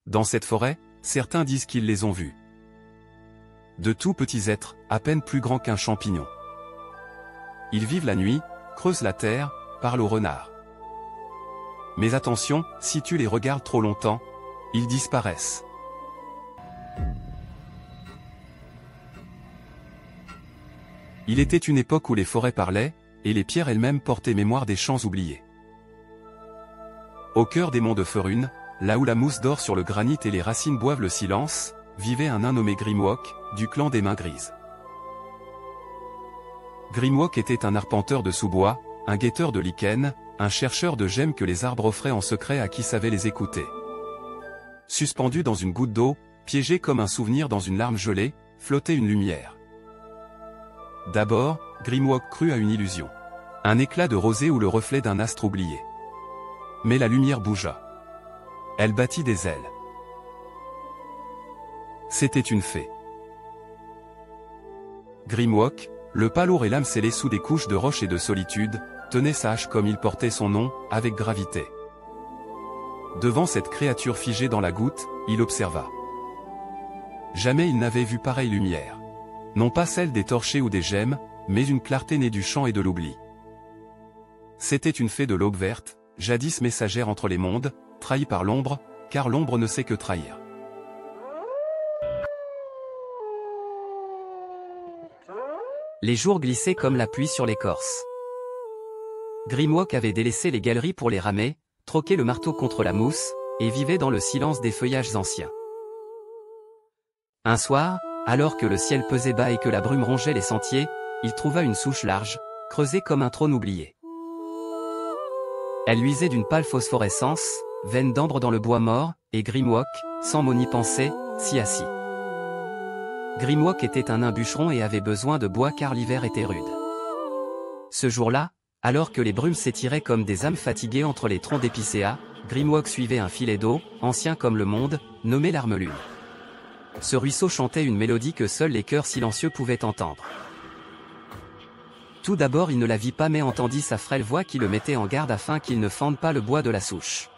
Dans cette forêt, certains disent qu'ils les ont vus. De tout petits êtres, à peine plus grands qu'un champignon. Ils vivent la nuit, creusent la terre, parlent aux renards. Mais attention, si tu les regardes trop longtemps, ils disparaissent. Il était une époque où les forêts parlaient, et les pierres elles-mêmes portaient mémoire des champs oubliés. Au cœur des monts de Ferune, là où la mousse dort sur le granit et les racines boivent le silence, vivait un nain nommé Grimwalk, du clan des Mains Grises. Grimwalk était un arpenteur de sous-bois, un guetteur de lichens, un chercheur de gemmes que les arbres offraient en secret à qui savait les écouter. Suspendu dans une goutte d'eau, piégé comme un souvenir dans une larme gelée, flottait une lumière. D'abord, Grimwalk crut à une illusion. Un éclat de rosée ou le reflet d'un astre oublié. Mais la lumière bougea. Elle battit des ailes. C'était une fée. Grimwalk, le pas lourd et l'âme scellée sous des couches de roches et de solitude, tenait sa hache comme il portait son nom, avec gravité. Devant cette créature figée dans la goutte, il observa. Jamais il n'avait vu pareille lumière. Non pas celle des torchers ou des gemmes, mais une clarté née du chant et de l'oubli. C'était une fée de l'aube verte, jadis messagère entre les mondes, trahie par l'ombre, car l'ombre ne sait que trahir. Les jours glissaient comme la pluie sur l'écorce. Grimwalk avait délaissé les galeries pour les ramer, troqué le marteau contre la mousse, et vivait dans le silence des feuillages anciens. Un soir, alors que le ciel pesait bas et que la brume rongeait les sentiers, il trouva une souche large, creusée comme un trône oublié. Elle luisait d'une pâle phosphorescence, veine d'ambre dans le bois mort, et Grimwalk, sans mot ni pensée, s'y assit. Grimwalk était un nain bûcheron et avait besoin de bois car l'hiver était rude. Ce jour-là, alors que les brumes s'étiraient comme des âmes fatiguées entre les troncs d'épicéas, Grimwalk suivait un filet d'eau, ancien comme le monde, nommé l'Armelune. Ce ruisseau chantait une mélodie que seuls les cœurs silencieux pouvaient entendre. Tout d'abord il ne la vit pas mais entendit sa frêle voix qui le mettait en garde afin qu'il ne fende pas le bois de la souche.